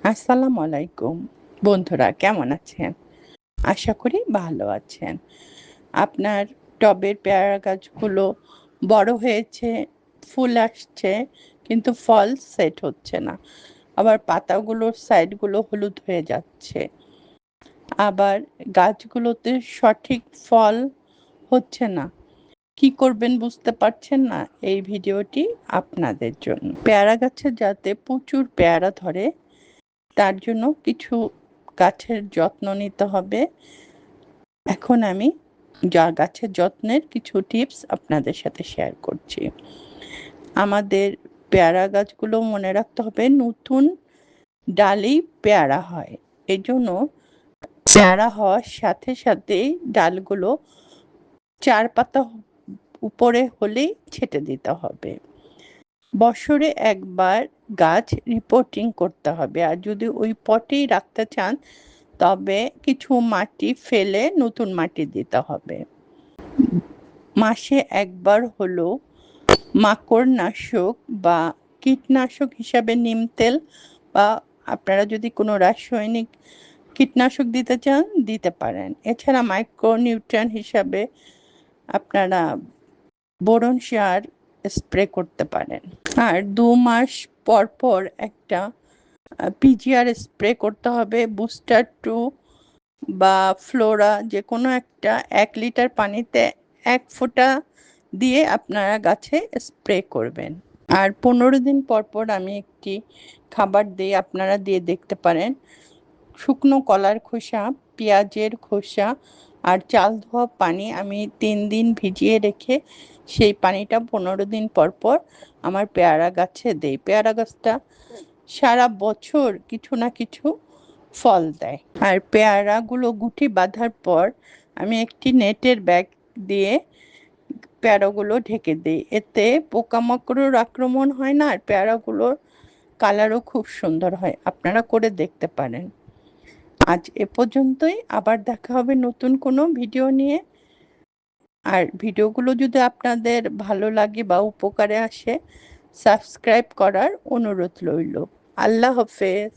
আসসালামু আলাইকুম। বন্ধুরা কেমন আছেন? আশা করি ভালো আছেন। আপনার টবের পেয়ারা গাছগুলো বড় হয়েছে, ফুল আসছে, কিন্তু ফল সেট হচ্ছে না। আবার পাতাগুলোর সাইডগুলো হলুদ হয়ে যাচ্ছে। আবার গাছগুলোতে সঠিক ফল হচ্ছে না। কি করবেন বুঝতে পারছেন না? এই ভিডিওটি আপনাদের জন্য। পেয়ারা গাছে যাতে প্রচুর পেয়ারা ধরে তার জন্য কিছু গাছের যত্ন নিতে হবে। এখন আমি গাছের যত্নের কিছু টিপস আপনাদের সাথে শেয়ার করছি। আমাদের পেয়ারা গাছগুলো মনে রাখতে হবে নতুন ডালেই পেয়ারা হয়। এজন্য পেয়ারা হওয়ার সাথে সাথেই ডালগুলো ৪ পাতা উপরে হলেই ছেঁটে দিতে হবে। বছরে একবার গাছ রিপোর্টিং করতে হবে। আর যদি ওই পটেই রাখতে চান তবে কিছু মাটি ফেলে নতুন মাটি দিতে হবে। মাসে একবার হলো মাকড়নাশক বা কীটনাশক হিসাবে নিম তেল বা আপনারা যদি কোনো রাসায়নিক কীটনাশক দিতে চান দিতে পারেন। এছাড়া মাইক্রোনিউট্রিয়েন্ট হিসাবে আপনারা বোরন সার স্প্রে করতে পারেন। আর ২ মাস পর পর একটা পিজিআর স্প্রে করতে হবে। বুস্টার 2 বা ফ্লোরা যেকোনো একটা ১ লিটার পানিতে ১ ফোঁটা দিয়ে আপনারা গাছে স্প্রে করবেন। আর ১৫ দিন পর পর আমি একটি খাবার দিই, আপনারা দিয়ে দেখতে পারেন। শুকনো কলার খোসা, পেঁয়াজের খোসা আর চাল ধোয়া পানি আমি ৩ দিন ভিজিয়ে রেখে সেই পানিটা ১৫ দিন পর পর আমার পেয়ারা গাছে দেই। পেয়ারা গাছটা সারা বছর কিছু না কিছু ফল দেয়। আর পেয়ারাগুলো গুটি বাঁধার পর আমি একটি নেটের ব্যাগ দিয়ে পেয়ারাগুলো ঢেকে দিই। এতে পোকামাকড়ের আক্রমণ হয় না আর পেয়ারাগুলোর কালারও খুব সুন্দর হয়। আপনারা করে দেখতে পারেন। আজ এ পর্যন্তই। আবার দেখা হবে নতুন কোনো ভিডিও নিয়ে। আর ভিডিওগুলো যদি আপনাদের ভালো লাগে বা উপকারে আসে সাবস্ক্রাইব করার অনুরোধ রইল। আল্লাহ হাফেজ।